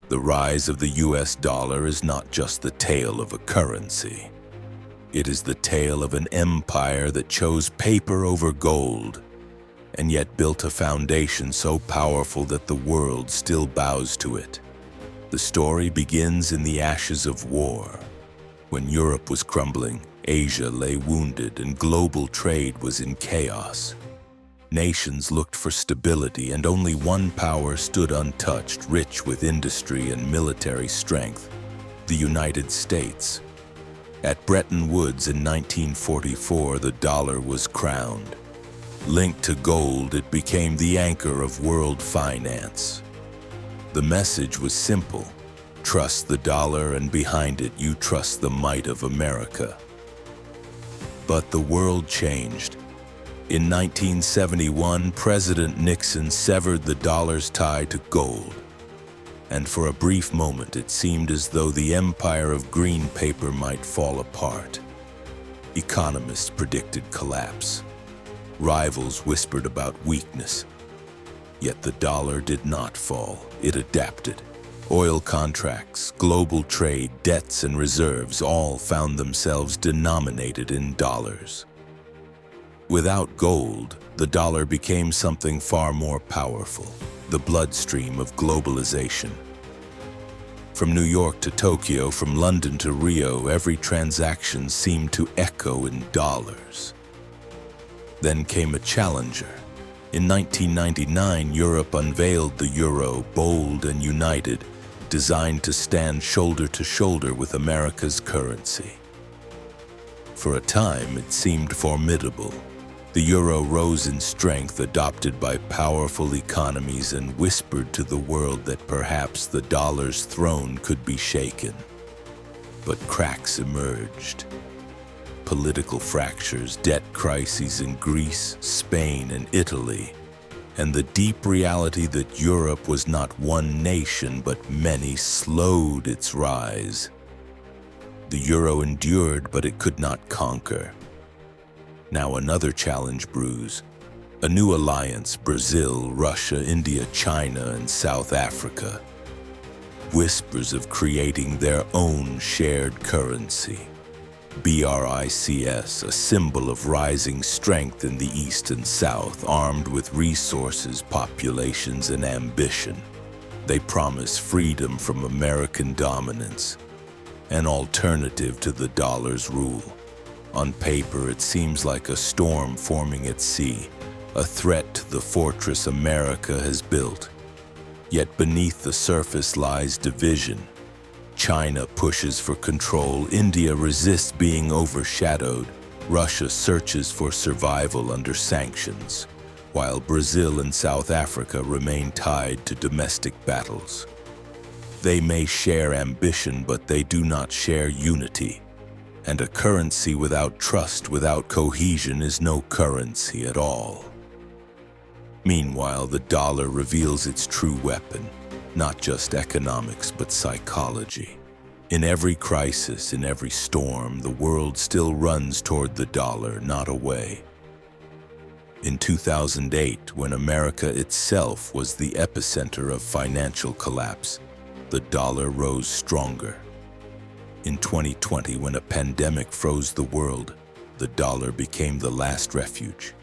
The rise of the US dollar is not just the tale of a currency. It is the tale of an empire that chose paper over gold, and yet built a foundation so powerful that the world still bows to it. The story begins in the ashes of war. When Europe was crumbling, Asia lay wounded, and global trade was in chaos. Nations looked for stability, and only one power stood untouched, rich with industry and military strength: the United States. At Bretton Woods in 1944, the dollar was crowned. Linked to gold, it became the anchor of world finance. The message was simple: trust the dollar, and behind it you trust the might of America. But the world changed. In 1971, President Nixon severed the dollar's tie to gold. And for a brief moment, it seemed as though the empire of green paper might fall apart. Economists predicted collapse. Rivals whispered about weakness. Yet the dollar did not fall. It adapted. Oil contracts, global trade, debts, and reserves all found themselves denominated in dollars. Without gold, the dollar became something far more powerful: the bloodstream of globalization. From New York to Tokyo, from London to Rio, every transaction seemed to echo in dollars. Then came a challenger. In 1999, Europe unveiled the euro, bold and united, designed to stand shoulder to shoulder with America's currency. For a time, it seemed formidable. The euro rose in strength, adopted by powerful economies, and whispered to the world that perhaps the dollar's throne could be shaken. But cracks emerged. Political fractures, debt crises in Greece, Spain, and Italy, and the deep reality that Europe was not one nation but many slowed its rise. The euro endured, but it could not conquer. Now another challenge brews. A new alliance: Brazil, Russia, India, China, and South Africa. Whispers of creating their own shared currency. BRICS, a symbol of rising strength in the East and South, armed with resources, populations, and ambition. They promise freedom from American dominance, an alternative to the dollar's rule. On paper, it seems like a storm forming at sea, a threat to the fortress America has built. Yet beneath the surface lies division. China pushes for control, India resists being overshadowed, Russia searches for survival under sanctions, while Brazil and South Africa remain tied to domestic battles. They may share ambition, but they do not share unity. And a currency without trust, without cohesion, is no currency at all. Meanwhile, the dollar reveals its true weapon: not just economics, but psychology. In every crisis, in every storm, the world still runs toward the dollar, not away. In 2008, when America itself was the epicenter of financial collapse, the dollar rose stronger. In 2020, when a pandemic froze the world, the dollar became the last refuge.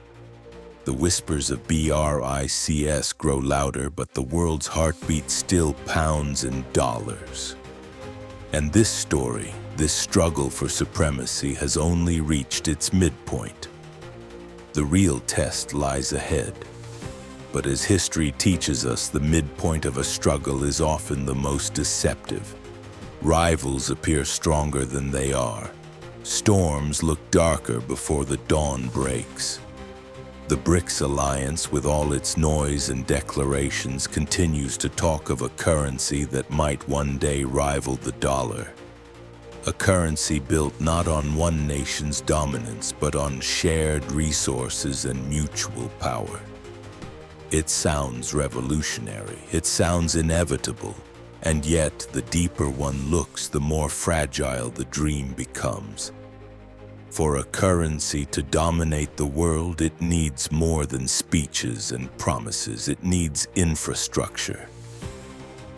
The whispers of BRICS grow louder, but the world's heartbeat still pounds in dollars. And this story, this struggle for supremacy, has only reached its midpoint. The real test lies ahead. But as history teaches us, the midpoint of a struggle is often the most deceptive. Rivals appear stronger than they are. Storms look darker before the dawn breaks. The BRICS alliance, with all its noise and declarations, continues to talk of a currency that might one day rival the dollar. A currency built not on one nation's dominance, but on shared resources and mutual power. It sounds revolutionary, it sounds inevitable, and yet the deeper one looks, the more fragile the dream becomes. For a currency to dominate the world, it needs more than speeches and promises. It needs infrastructure.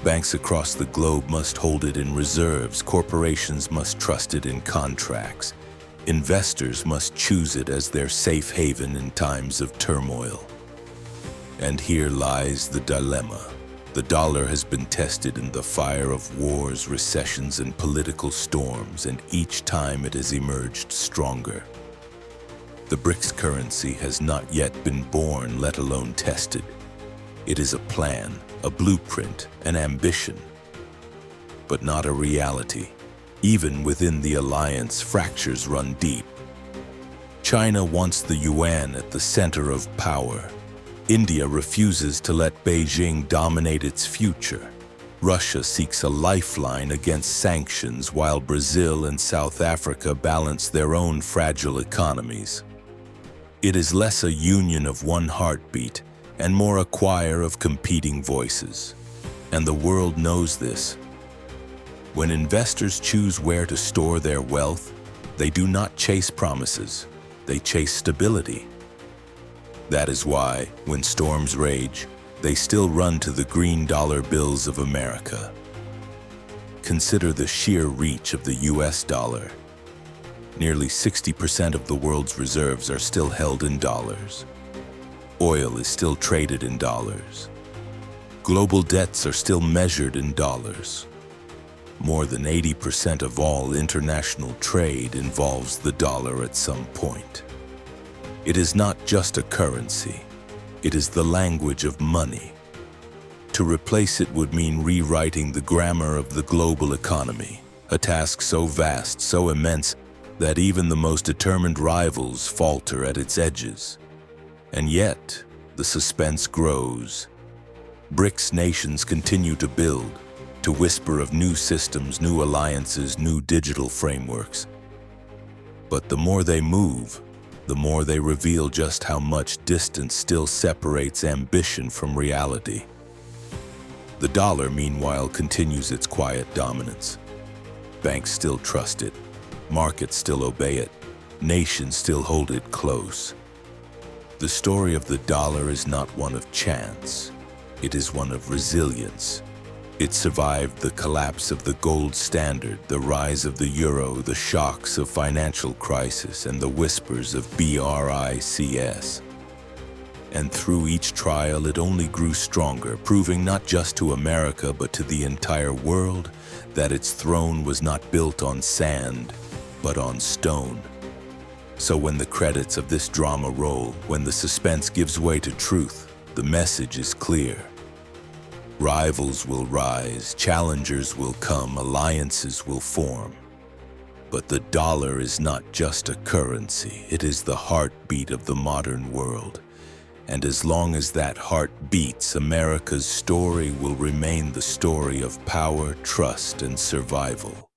Banks across the globe must hold it in reserves, corporations must trust it in contracts, investors must choose it as their safe haven in times of turmoil. And here lies the dilemma. The dollar has been tested in the fire of wars, recessions, and political storms, and each time it has emerged stronger. The BRICS currency has not yet been born, let alone tested. It is a plan, a blueprint, an ambition, but not a reality. Even within the alliance, fractures run deep. China wants the yuan at the center of power. India refuses to let Beijing dominate its future. Russia seeks a lifeline against sanctions, while Brazil and South Africa balance their own fragile economies. It is less a union of one heartbeat and more a choir of competing voices. And the world knows this. When investors choose where to store their wealth, they do not chase promises, they chase stability. That is why, when storms rage, they still run to the green dollar bills of America. Consider the sheer reach of the US dollar. Nearly 60% of the world's reserves are still held in dollars. Oil is still traded in dollars. Global debts are still measured in dollars. More than 80% of all international trade involves the dollar at some point. It is not just a currency, it is the language of money. To replace it would mean rewriting the grammar of the global economy, a task so vast, so immense, that even the most determined rivals falter at its edges. And yet, the suspense grows. BRICS nations continue to build, to whisper of new systems, new alliances, new digital frameworks. But the more they move, the more they reveal just how much distance still separates ambition from reality. The dollar, meanwhile, continues its quiet dominance. Banks still trust it, markets still obey it, nations still hold it close. The story of the dollar is not one of chance, it is one of resilience. It survived the collapse of the gold standard, the rise of the euro, the shocks of financial crisis, and the whispers of BRICS. And through each trial, it only grew stronger, proving not just to America but to the entire world that its throne was not built on sand, but on stone. So when the credits of this drama roll, when the suspense gives way to truth, the message is clear. Rivals will rise, challengers will come, alliances will form. But the dollar is not just a currency, it is the heartbeat of the modern world. And as long as that heart beats, America's story will remain the story of power, trust, and survival.